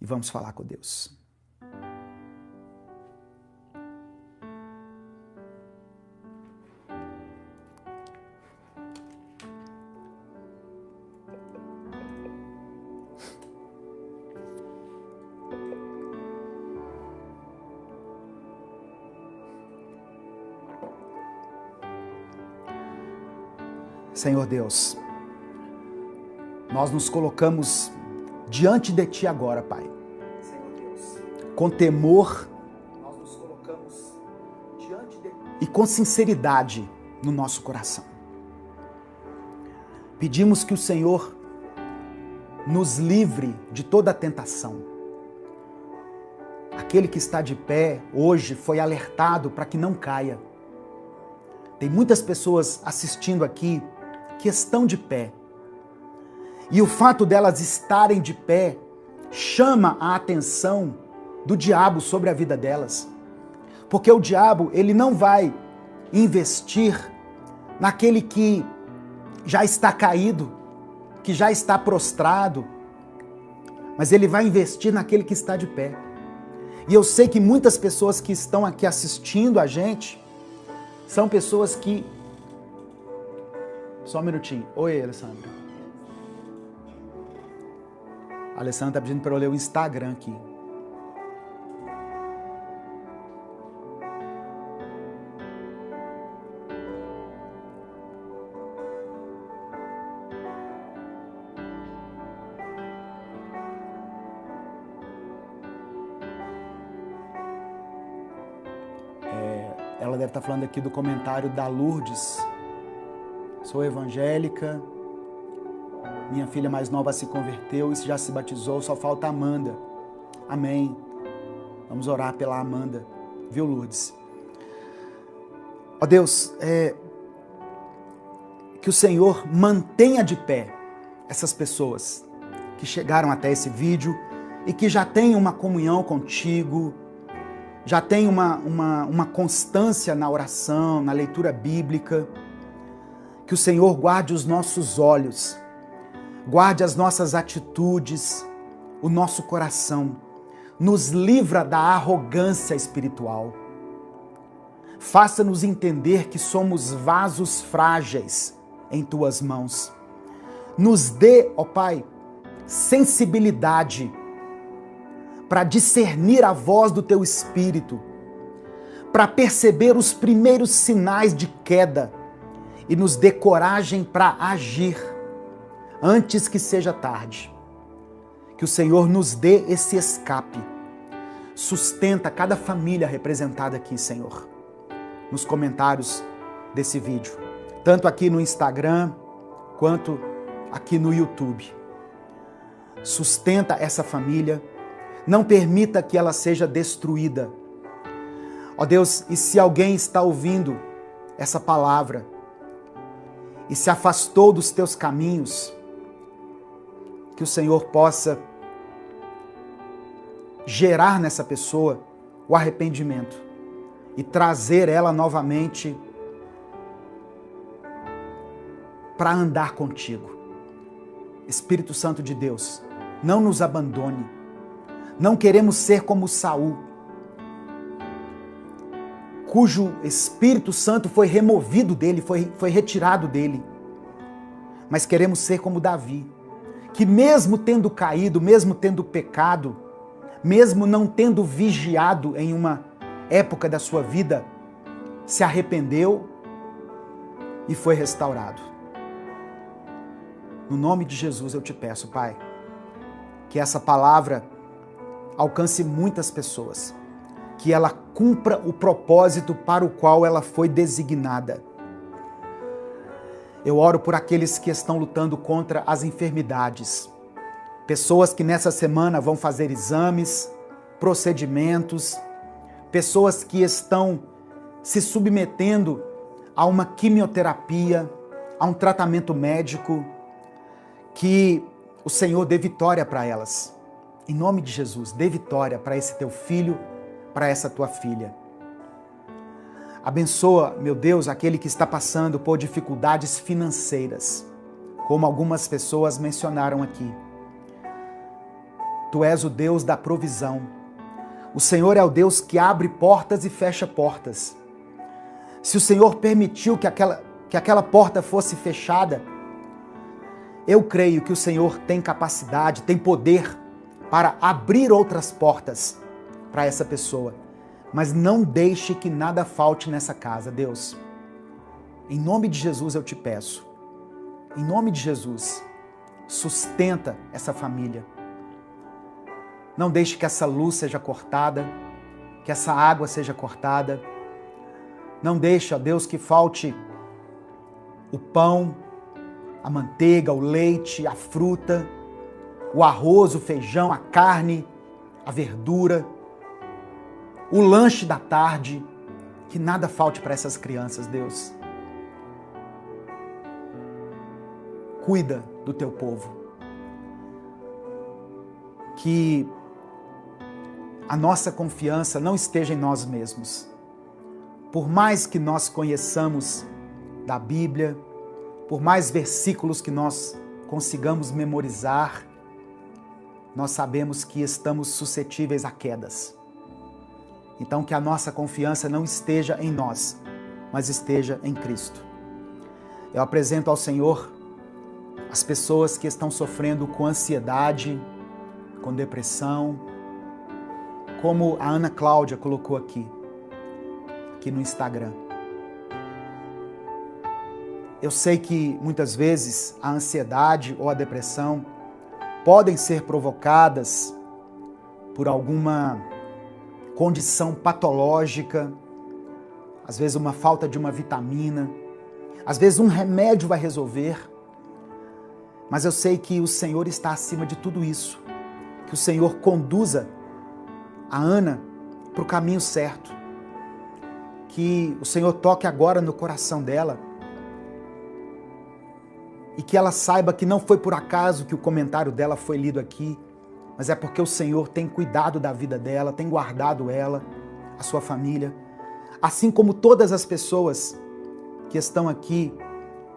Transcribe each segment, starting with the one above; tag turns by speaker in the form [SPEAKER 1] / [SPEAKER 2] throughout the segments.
[SPEAKER 1] e vamos falar com Deus. Senhor Deus, nós nos colocamos diante de Ti agora, Pai. Senhor Deus, com temor, nós nos colocamos diante de Ti e com sinceridade no nosso coração. Pedimos que o Senhor nos livre de toda tentação. Aquele que está de pé hoje foi alertado para que não caia. Tem muitas pessoas assistindo aqui que estão de pé. E o fato delas estarem de pé chama a atenção do diabo sobre a vida delas. Porque o diabo, ele não vai investir naquele que já está caído, que já está prostrado, mas ele vai investir naquele que está de pé. E eu sei que muitas pessoas que estão aqui assistindo a gente são pessoas que... Só um minutinho. Oi, Alessandra. A Alessandra está pedindo para eu ler o Instagram aqui. Ela deve estar falando aqui do comentário da Lourdes. Sou evangélica, minha filha mais nova se converteu e já se batizou, só falta a Amanda. Amém. Vamos orar pela Amanda, viu, Lourdes? Ó Deus, que o Senhor mantenha de pé essas pessoas que chegaram até esse vídeo e que já têm uma comunhão contigo, já têm uma constância na oração, na leitura bíblica. Que o Senhor guarde os nossos olhos, guarde as nossas atitudes, o nosso coração, nos livra da arrogância espiritual. Faça-nos entender que somos vasos frágeis em Tuas mãos. Nos dê, ó Pai, sensibilidade para discernir a voz do Teu Espírito, para perceber os primeiros sinais de queda, e nos dê coragem para agir antes que seja tarde. Que o Senhor nos dê esse escape. Sustenta cada família representada aqui, Senhor, nos comentários desse vídeo, tanto aqui no Instagram quanto aqui no YouTube. Sustenta essa família, não permita que ela seja destruída. Ó Deus, e se alguém está ouvindo essa palavra e se afastou dos teus caminhos, que o Senhor possa gerar nessa pessoa o arrependimento e trazer ela novamente para andar contigo. Espírito Santo de Deus, não nos abandone. Não queremos ser como Saul, cujo Espírito Santo foi removido dele, foi retirado dele. Mas queremos ser como Davi, que mesmo tendo caído, mesmo tendo pecado, mesmo não tendo vigiado em uma época da sua vida, se arrependeu e foi restaurado. No nome de Jesus eu te peço, Pai, que essa palavra alcance muitas pessoas, que ela cumpra o propósito para o qual ela foi designada. Eu oro por aqueles que estão lutando contra as enfermidades, pessoas que nessa semana vão fazer exames, procedimentos, pessoas que estão se submetendo a uma quimioterapia, a um tratamento médico, que o Senhor dê vitória para elas. Em nome de Jesus, dê vitória para esse teu filho, para essa tua filha. Abençoa, meu Deus, aquele que está passando por dificuldades financeiras, como algumas pessoas mencionaram aqui. Tu és o Deus da provisão. O Senhor é o Deus que abre portas e fecha portas. Se o Senhor permitiu que aquela porta fosse fechada, eu creio que o Senhor tem capacidade, tem poder para abrir outras portas para essa pessoa. Mas não deixe que nada falte nessa casa, Deus. Em nome de Jesus eu te peço. Em nome de Jesus, sustenta essa família. Não deixe que essa luz seja cortada, que essa água seja cortada. Não deixe, ó Deus, que falte o pão, a manteiga, o leite, a fruta, o arroz, o feijão, a carne, a verdura, o lanche da tarde. Que nada falte para essas crianças, Deus. Cuida do teu povo. Que a nossa confiança não esteja em nós mesmos. Por mais que nós conheçamos da Bíblia, por mais versículos que nós consigamos memorizar, nós sabemos que estamos suscetíveis a quedas. Então que a nossa confiança não esteja em nós, mas esteja em Cristo. Eu apresento ao Senhor as pessoas que estão sofrendo com ansiedade, com depressão, como a Ana Cláudia colocou aqui no Instagram. Eu sei que muitas vezes a ansiedade ou a depressão podem ser provocadas por alguma condição patológica, às vezes uma falta de uma vitamina, às vezes um remédio vai resolver, mas eu sei que o Senhor está acima de tudo isso, que o Senhor conduza a Ana para o caminho certo, que o Senhor toque agora no coração dela e que ela saiba que não foi por acaso que o comentário dela foi lido aqui, mas é porque o Senhor tem cuidado da vida dela, tem guardado ela, a sua família, assim como todas as pessoas que estão aqui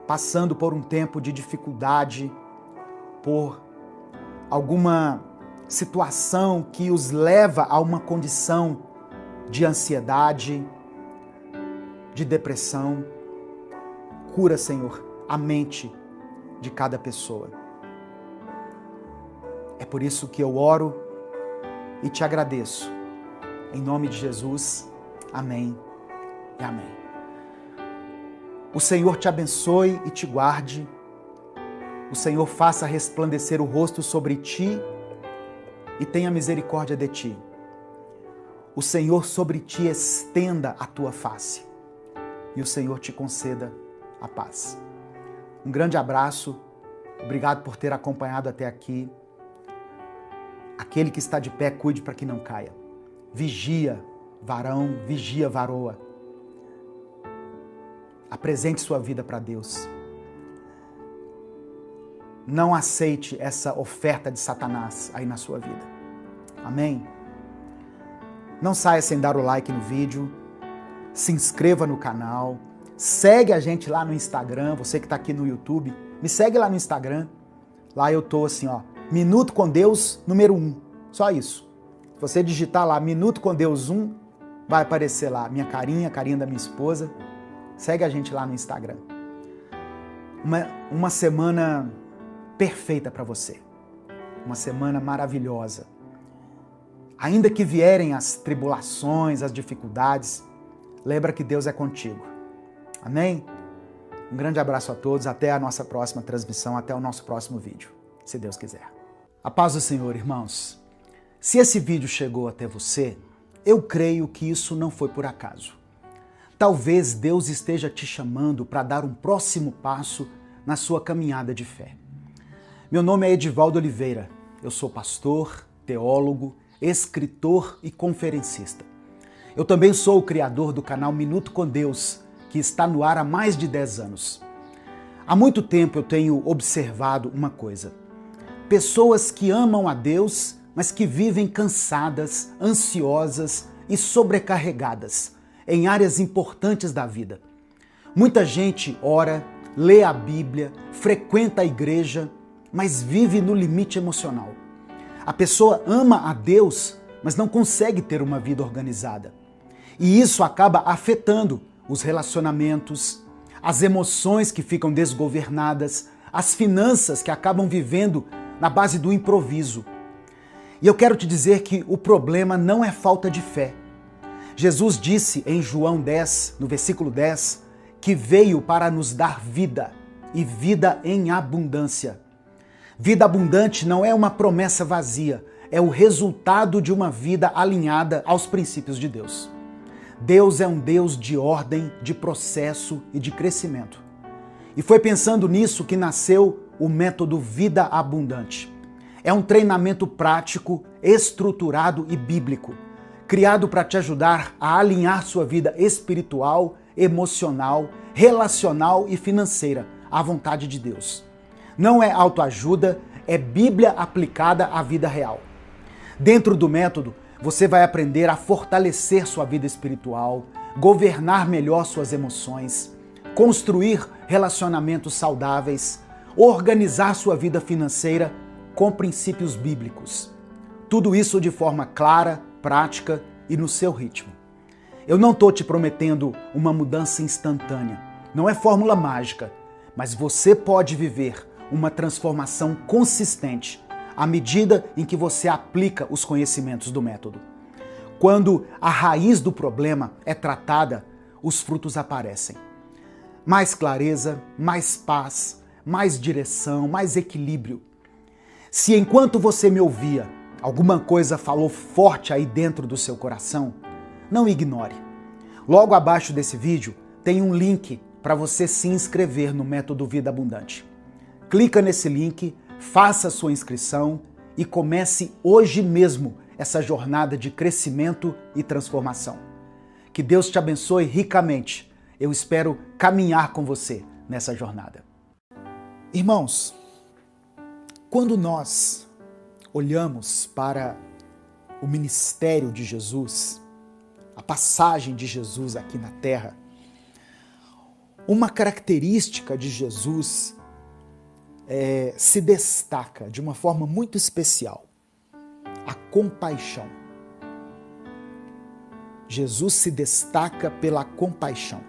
[SPEAKER 1] passando por um tempo de dificuldade, por alguma situação que os leva a uma condição de ansiedade, de depressão. Cura, Senhor, a mente de cada pessoa. É por isso que eu oro e te agradeço. Em nome de Jesus, amém e amém. O Senhor te abençoe e te guarde. O Senhor faça resplandecer o rosto sobre ti e tenha misericórdia de ti. O Senhor sobre ti estenda a tua face e o Senhor te conceda a paz. Um grande abraço, obrigado por ter acompanhado até aqui. Aquele que está de pé, cuide para que não caia. Vigia, varão, vigia, varoa. Apresente sua vida para Deus. Não aceite essa oferta de Satanás aí na sua vida. Amém? Não saia sem dar o like no vídeo. Se inscreva no canal. Segue a gente lá no Instagram. Você que está aqui no YouTube, me segue lá no Instagram. Lá eu tô assim, ó. Minuto com Deus número 1. Só isso. Se você digitar lá Minuto com Deus 1, vai aparecer lá minha carinha, a carinha da minha esposa. Segue a gente lá no Instagram. Uma semana perfeita para você. Uma semana maravilhosa. Ainda que vierem as tribulações, as dificuldades, lembra que Deus é contigo. Amém? Um grande abraço a todos. Até a nossa próxima transmissão, até o nosso próximo vídeo, se Deus quiser. A paz do Senhor, irmãos. Se esse vídeo chegou até você, eu creio que isso não foi por acaso. Talvez Deus esteja te chamando para dar um próximo passo na sua caminhada de fé. Meu nome é Edivaldo Oliveira. Eu sou pastor, teólogo, escritor e conferencista. Eu também sou o criador do canal Minuto com Deus, que está no ar há mais de 10 anos. Há muito tempo eu tenho observado uma coisa. Pessoas que amam a Deus, mas que vivem cansadas, ansiosas e sobrecarregadas em áreas importantes da vida. Muita gente ora, lê a Bíblia, frequenta a igreja, mas vive no limite emocional. A pessoa ama a Deus, mas não consegue ter uma vida organizada. E isso acaba afetando os relacionamentos, as emoções que ficam desgovernadas, as finanças que acabam vivendo na base do improviso. E eu quero te dizer que o problema não é falta de fé. Jesus disse em João 10, no versículo 10, que veio para nos dar vida e vida em abundância. Vida abundante não é uma promessa vazia, é o resultado de uma vida alinhada aos princípios de Deus. Deus é um Deus de ordem, de processo e de crescimento. E foi pensando nisso que nasceu o método Vida Abundante. É um treinamento prático, estruturado e bíblico, criado para te ajudar a alinhar sua vida espiritual, emocional, relacional e financeira à vontade de Deus. Não é autoajuda, é Bíblia aplicada à vida real. Dentro do método, você vai aprender a fortalecer sua vida espiritual, governar melhor suas emoções, construir relacionamentos saudáveis, organizar sua vida financeira com princípios bíblicos. Tudo isso de forma clara, prática e no seu ritmo. Eu não estou te prometendo uma mudança instantânea. Não é fórmula mágica, mas você pode viver uma transformação consistente à medida em que você aplica os conhecimentos do método. Quando a raiz do problema é tratada, os frutos aparecem. Mais clareza, mais paz, mais direção, mais equilíbrio. Se enquanto você me ouvia, alguma coisa falou forte aí dentro do seu coração, não ignore. Logo abaixo desse vídeo tem um link para você se inscrever no Método Vida Abundante. Clica nesse link, faça sua inscrição e comece hoje mesmo essa jornada de crescimento e transformação. Que Deus te abençoe ricamente. Eu espero caminhar com você nessa jornada. Irmãos, quando nós olhamos para o ministério de Jesus, a passagem de Jesus aqui na Terra, uma característica de Jesus se destaca de uma forma muito especial: a compaixão. Jesus se destaca pela compaixão.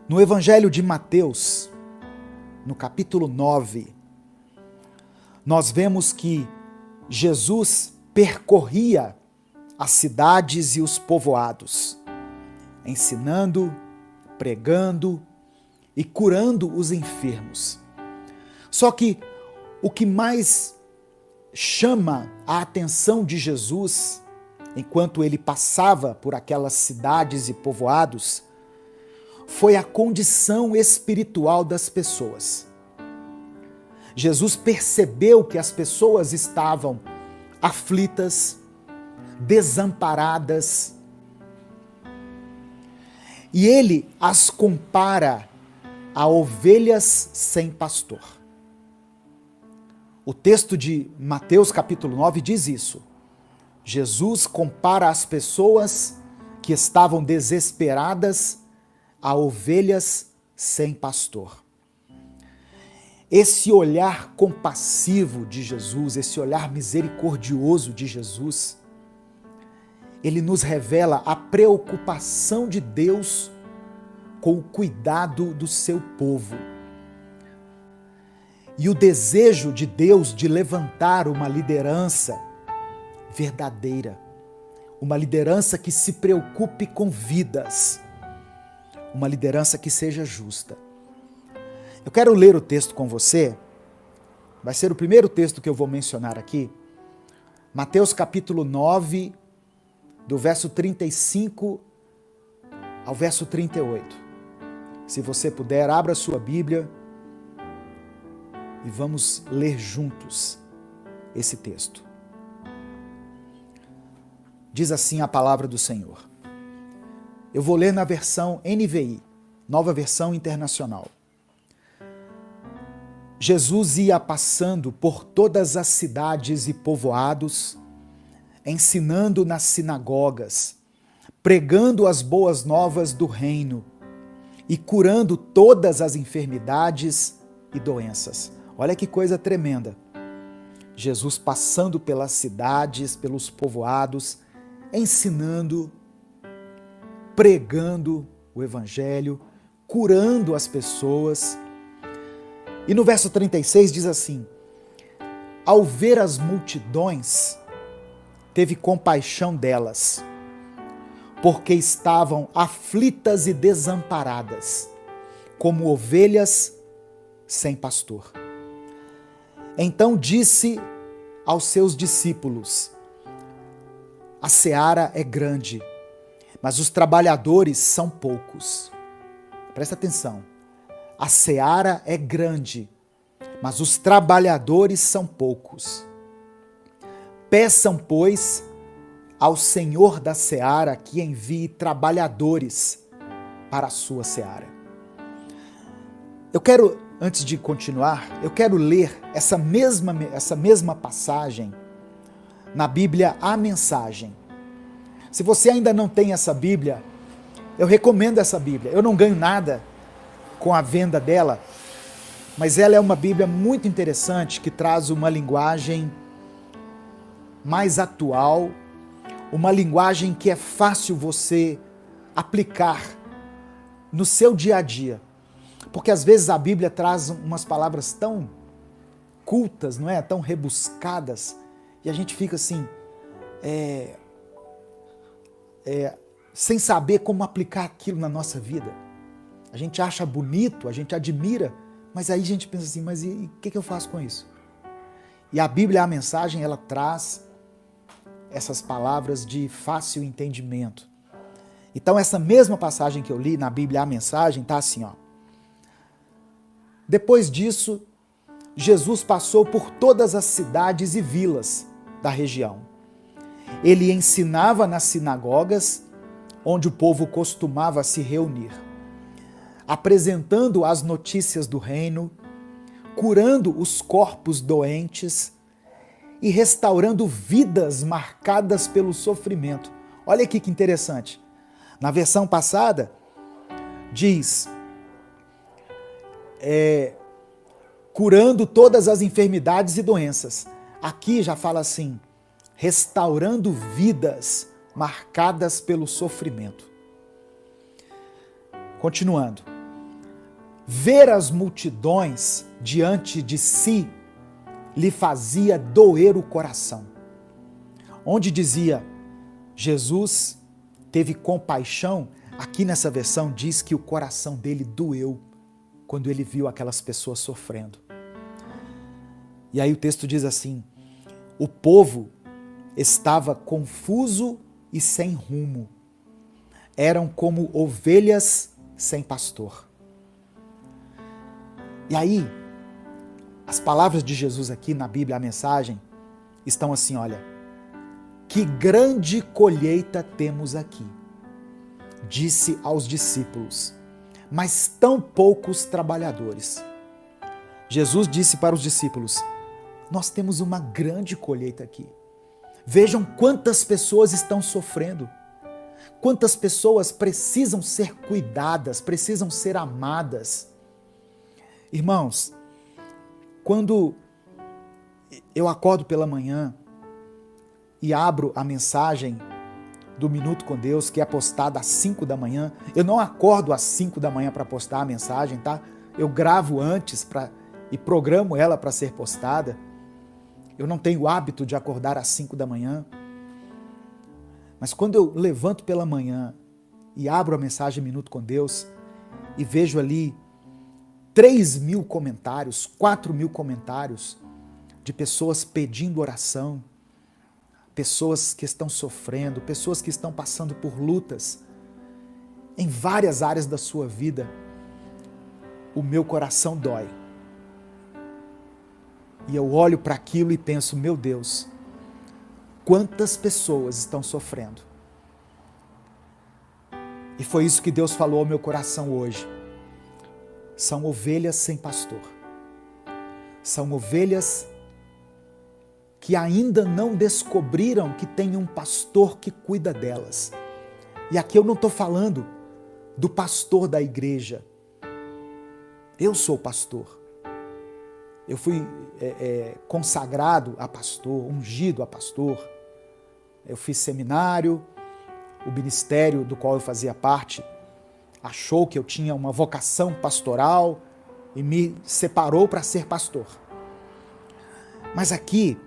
[SPEAKER 1] No Evangelho de Mateus, no capítulo 9, nós vemos que Jesus percorria as cidades e os povoados, ensinando, pregando e curando os enfermos. Só que o que mais chama a atenção de Jesus, enquanto ele passava por aquelas cidades e povoados, foi a condição espiritual das pessoas. Jesus percebeu que as pessoas estavam aflitas, desamparadas, e ele as compara a ovelhas sem pastor. O texto de Mateus capítulo 9 diz isso. Jesus compara as pessoas que estavam desesperadas a ovelhas sem pastor. Esse olhar compassivo de Jesus, esse olhar misericordioso de Jesus, ele nos revela a preocupação de Deus com o cuidado do seu povo. E o desejo de Deus de levantar uma liderança verdadeira, uma liderança que se preocupe com vidas, uma liderança que seja justa. Eu quero ler o texto com você, vai ser o primeiro texto que eu vou mencionar aqui, Mateus capítulo 9, do verso 35 ao verso 38. Se você puder, abra sua Bíblia e vamos ler juntos esse texto. Diz assim a palavra do Senhor. Eu vou ler na versão NVI, Nova Versão Internacional. Jesus ia passando por todas as cidades e povoados, ensinando nas sinagogas, pregando as boas novas do reino e curando todas as enfermidades e doenças. Olha que coisa tremenda. Jesus passando pelas cidades, pelos povoados, ensinando, pregando o evangelho, curando as pessoas. E no verso 36 diz assim: ao ver as multidões, teve compaixão delas, porque estavam aflitas e desamparadas, como ovelhas sem pastor. Então disse aos seus discípulos: a seara é grande, mas os trabalhadores são poucos. Presta atenção. A seara é grande, mas os trabalhadores são poucos. Peçam, pois, ao Senhor da seara que envie trabalhadores para a sua seara. Antes de continuar, eu quero ler essa mesma passagem na Bíblia, a Mensagem. Se você ainda não tem essa Bíblia, eu recomendo essa Bíblia. Eu não ganho nada com a venda dela, mas ela é uma Bíblia muito interessante que traz uma linguagem mais atual, uma linguagem que é fácil você aplicar no seu dia a dia. Porque às vezes a Bíblia traz umas palavras tão cultas, não é? Tão rebuscadas, e a gente fica assim, sem saber como aplicar aquilo na nossa vida. A gente acha bonito, a gente admira, mas aí a gente pensa assim, mas e o que eu faço com isso? E a Bíblia, a Mensagem, ela traz essas palavras de fácil entendimento. Então essa mesma passagem que eu li na Bíblia, a Mensagem, está assim, ó. Depois disso, Jesus passou por todas as cidades e vilas da região. Ele ensinava nas sinagogas, onde o povo costumava se reunir, apresentando as notícias do reino, curando os corpos doentes e restaurando vidas marcadas pelo sofrimento. Olha aqui que interessante. Na versão passada, diz: curando todas as enfermidades e doenças. Aqui já fala assim: restaurando vidas marcadas pelo sofrimento. Continuando. Ver as multidões diante de si lhe fazia doer o coração. Onde dizia Jesus teve compaixão, aqui nessa versão diz que o coração dele doeu quando ele viu aquelas pessoas sofrendo. E aí o texto diz assim: o povo estava confuso e sem rumo. Eram como ovelhas sem pastor. E aí, as palavras de Jesus aqui na Bíblia, a Mensagem, estão assim, olha: que grande colheita temos aqui, disse aos discípulos, mas tão poucos trabalhadores. Jesus disse para os discípulos: nós temos uma grande colheita aqui. Vejam quantas pessoas estão sofrendo, quantas pessoas precisam ser cuidadas, precisam ser amadas. Irmãos, quando eu acordo pela manhã e abro a mensagem do Minuto com Deus, que é postada às 5 da manhã, eu não acordo às 5 da manhã para postar a mensagem, tá? Eu gravo antes e programo ela para ser postada. Eu não tenho o hábito de acordar às 5 da manhã. Mas quando eu levanto pela manhã e abro a mensagem Minuto com Deus e vejo ali 3.000 comentários, 4.000 comentários de pessoas pedindo oração, pessoas que estão sofrendo, pessoas que estão passando por lutas em várias áreas da sua vida, o meu coração dói. E eu olho para aquilo e penso: meu Deus, quantas pessoas estão sofrendo. E foi isso que Deus falou ao meu coração hoje. São ovelhas sem pastor. São ovelhas que ainda não descobriram que tem um pastor que cuida delas. E aqui eu não estou falando do pastor da igreja. Eu sou pastor. Eu fui consagrado a pastor, ungido a pastor. Eu fiz seminário, o ministério do qual eu fazia parte achou que eu tinha uma vocação pastoral e me separou para ser pastor. Mas aqui,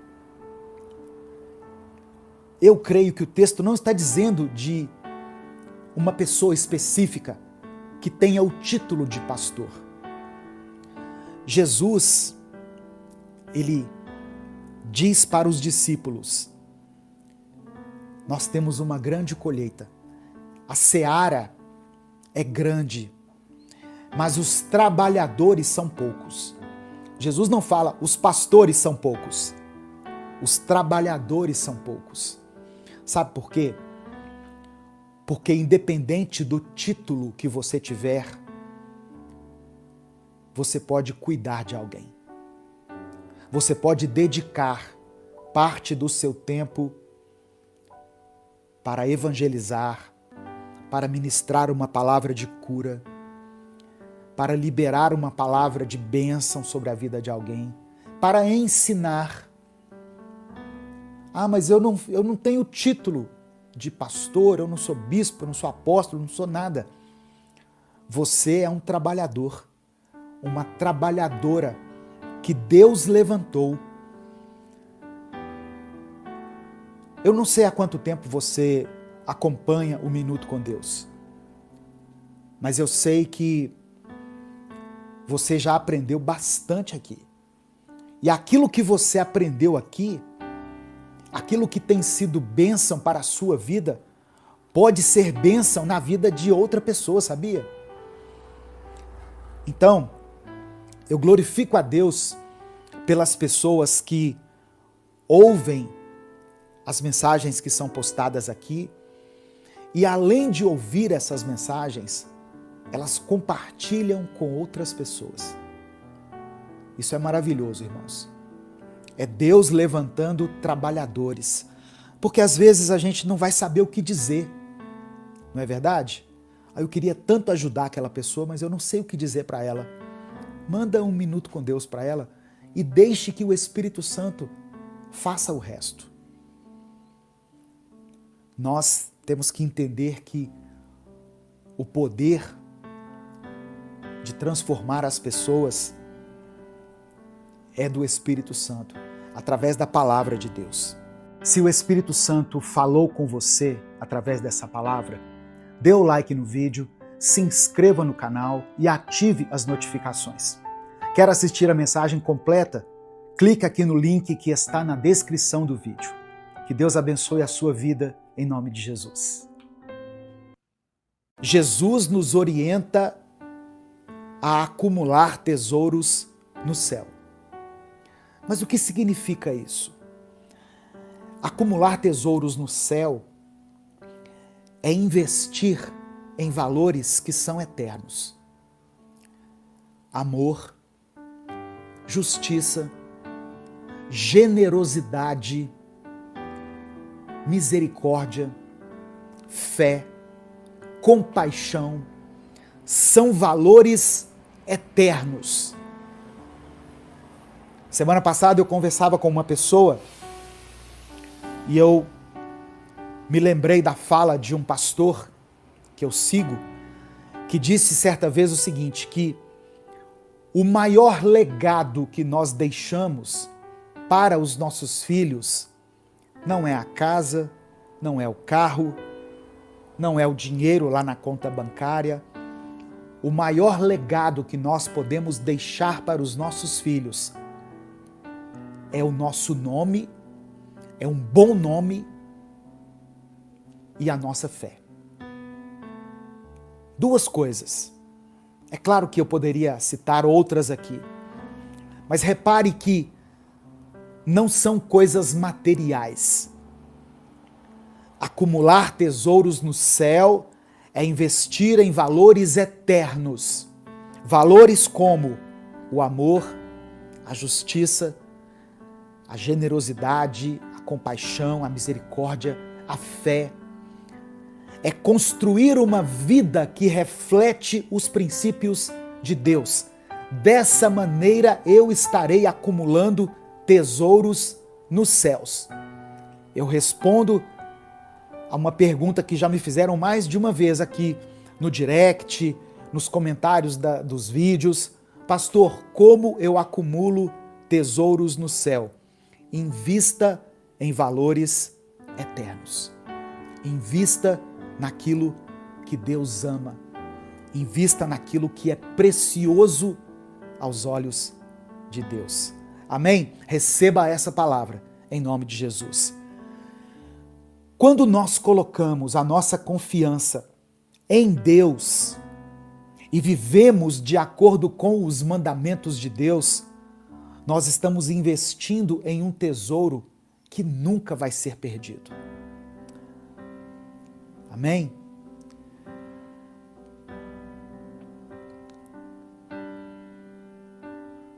[SPEAKER 1] eu creio que o texto não está dizendo de uma pessoa específica que tenha o título de pastor. Jesus, ele diz para os discípulos: nós temos uma grande colheita, a seara é grande, mas os trabalhadores são poucos. Jesus não fala, os pastores são poucos, os trabalhadores são poucos. Sabe por quê? Porque independente do título que você tiver, você pode cuidar de alguém. Você pode dedicar parte do seu tempo para evangelizar, para ministrar uma palavra de cura, para liberar uma palavra de bênção sobre a vida de alguém, para ensinar. Ah, mas eu não tenho título de pastor, eu não sou bispo, eu não sou apóstolo, eu não sou nada. Você é um trabalhador, uma trabalhadora que Deus levantou. Eu não sei há quanto tempo você acompanha o Minuto com Deus, mas eu sei que você já aprendeu bastante aqui. E aquilo que você aprendeu aqui, aquilo que tem sido bênção para a sua vida, pode ser bênção na vida de outra pessoa, sabia? Então, eu glorifico a Deus pelas pessoas que ouvem as mensagens que são postadas aqui e, além de ouvir essas mensagens, elas compartilham com outras pessoas. Isso é maravilhoso, irmãos. É Deus levantando trabalhadores, porque às vezes a gente não vai saber o que dizer, não é verdade? Eu queria tanto ajudar aquela pessoa, mas eu não sei o que dizer para ela. Manda um minuto com Deus para ela e deixe que o Espírito Santo faça o resto. Nós temos que entender que o poder de transformar as pessoas é do Espírito Santo, através da palavra de Deus. Se o Espírito Santo falou com você através dessa palavra, dê o like no vídeo, se inscreva no canal e ative as notificações. Quer assistir a mensagem completa? Clique aqui no link que está na descrição do vídeo. Que Deus abençoe a sua vida em nome de Jesus. Jesus nos orienta a acumular tesouros no céu. Mas o que significa isso? Acumular tesouros no céu é investir em valores que são eternos. Amor, justiça, generosidade, misericórdia, fé, compaixão, são valores eternos. Semana passada eu conversava com uma pessoa e eu me lembrei da fala de um pastor que eu sigo, que disse certa vez o seguinte, que o maior legado que nós deixamos para os nossos filhos não é a casa, não é o carro, não é o dinheiro lá na conta bancária. O maior legado que nós podemos deixar para os nossos filhos é o nosso nome, é um bom nome e a nossa fé. Duas coisas. É claro que eu poderia citar outras aqui, mas repare que não são coisas materiais. Acumular tesouros no céu é investir em valores eternos. Valores como o amor, a justiça, a generosidade, a compaixão, a misericórdia, a fé. É construir uma vida que reflete os princípios de Deus, dessa maneira eu estarei acumulando tesouros nos céus. Eu respondo a uma pergunta que já me fizeram mais de uma vez aqui no direct, nos comentários dos vídeos. Pastor, como eu acumulo tesouros no céu? Invista em valores eternos. Invista naquilo que Deus ama. Invista naquilo que é precioso aos olhos de Deus. Amém? Receba essa palavra em nome de Jesus. Quando nós colocamos a nossa confiança em Deus e vivemos de acordo com os mandamentos de Deus, nós estamos investindo em um tesouro que nunca vai ser perdido. Amém?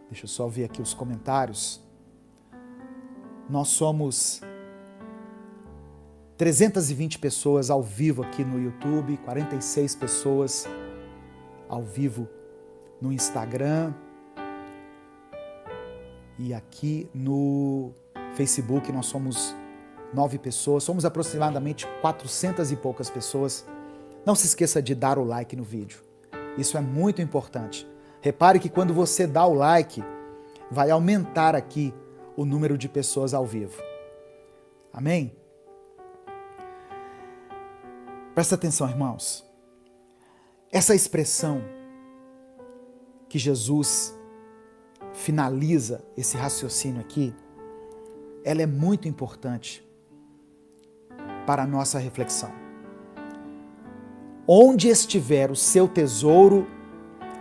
[SPEAKER 1] Deixa eu só ver aqui os comentários. Nós somos 320 pessoas ao vivo aqui no YouTube, 46 pessoas ao vivo no Instagram e aqui no Facebook nós somos 9 pessoas, somos aproximadamente 400 e poucas pessoas. Não se esqueça de dar o like no vídeo, isso é muito importante. Repare que quando você dá o like, vai aumentar aqui o número de pessoas ao vivo. Amém? Presta atenção, irmãos. Essa expressão que Jesus finaliza esse raciocínio aqui, ela é muito importante para a nossa reflexão. Onde estiver o seu tesouro,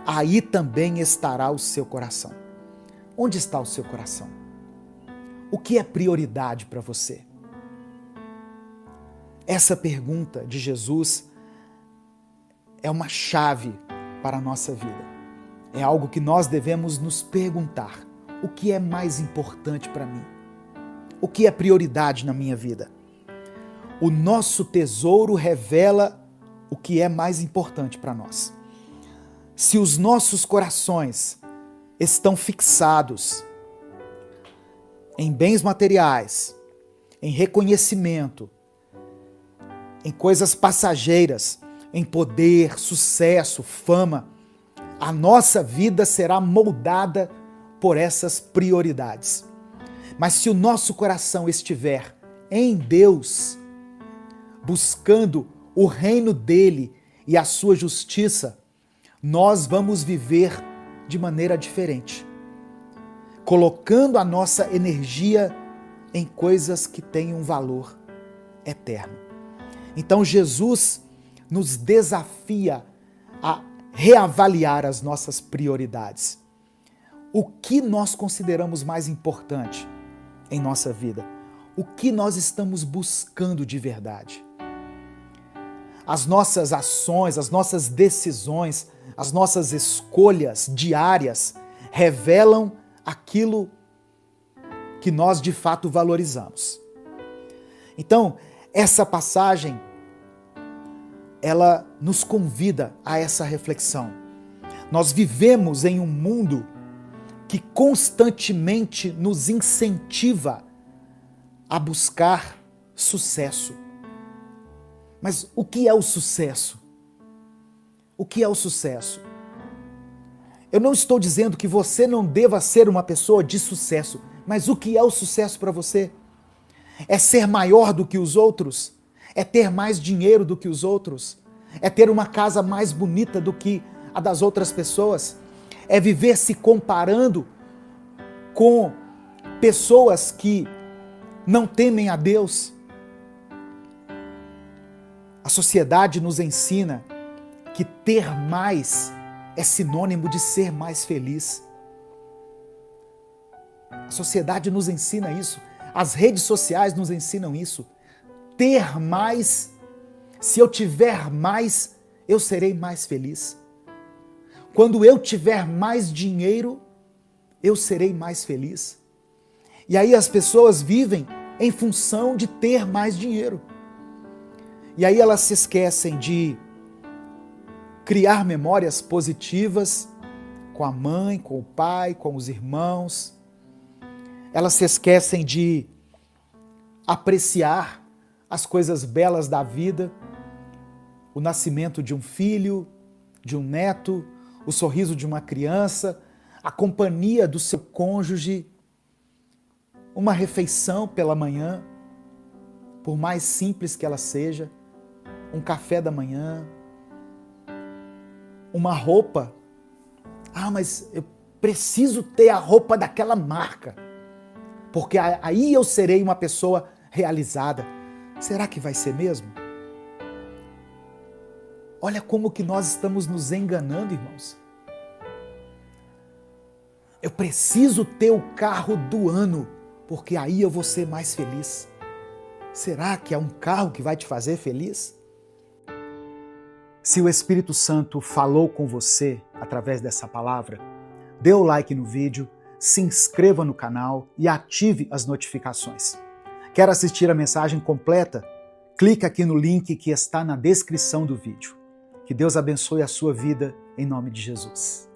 [SPEAKER 1] aí também estará o seu coração. Onde está o seu coração? O que é prioridade para você? Essa pergunta de Jesus é uma chave para a nossa vida. É algo que nós devemos nos perguntar. O que é mais importante para mim? O que é prioridade na minha vida? O nosso tesouro revela o que é mais importante para nós. Se os nossos corações estão fixados em bens materiais, em reconhecimento, em coisas passageiras, em poder, sucesso, fama, a nossa vida será moldada por essas prioridades. Mas se o nosso coração estiver em Deus, buscando o reino dele e a sua justiça, nós vamos viver de maneira diferente, colocando a nossa energia em coisas que têm um valor eterno. Então Jesus nos desafia a reavaliar as nossas prioridades. O que nós consideramos mais importante em nossa vida? O que nós estamos buscando de verdade? As nossas ações, as nossas decisões, as nossas escolhas diárias revelam aquilo que nós de fato valorizamos. Então, essa passagem, ela nos convida a essa reflexão. Nós vivemos em um mundo que constantemente nos incentiva a buscar sucesso. Mas o que é o sucesso? O que é o sucesso? Eu não estou dizendo que você não deva ser uma pessoa de sucesso, mas o que é o sucesso para você? É ser maior do que os outros? É ter mais dinheiro do que os outros? É ter uma casa mais bonita do que a das outras pessoas? É viver se comparando com pessoas que não temem a Deus? A sociedade nos ensina que ter mais é sinônimo de ser mais feliz. A sociedade nos ensina isso. As redes sociais nos ensinam isso. Ter mais, se eu tiver mais, eu serei mais feliz. Quando eu tiver mais dinheiro, eu serei mais feliz. E aí as pessoas vivem em função de ter mais dinheiro. E aí elas se esquecem de criar memórias positivas com a mãe, com o pai, com os irmãos. Elas se esquecem de apreciar as coisas belas da vida, o nascimento de um filho, de um neto, o sorriso de uma criança, a companhia do seu cônjuge, uma refeição pela manhã, por mais simples que ela seja, um café da manhã, uma roupa. Ah, mas eu preciso ter a roupa daquela marca, porque aí eu serei uma pessoa realizada. Será que vai ser mesmo? Olha como que nós estamos nos enganando, irmãos. Eu preciso ter o carro do ano, porque aí eu vou ser mais feliz. Será que é um carro que vai te fazer feliz? Se o Espírito Santo falou com você através dessa palavra, dê o like no vídeo, se inscreva no canal e ative as notificações. Quer assistir a mensagem completa? Clique aqui no link que está na descrição do vídeo. Que Deus abençoe a sua vida em nome de Jesus.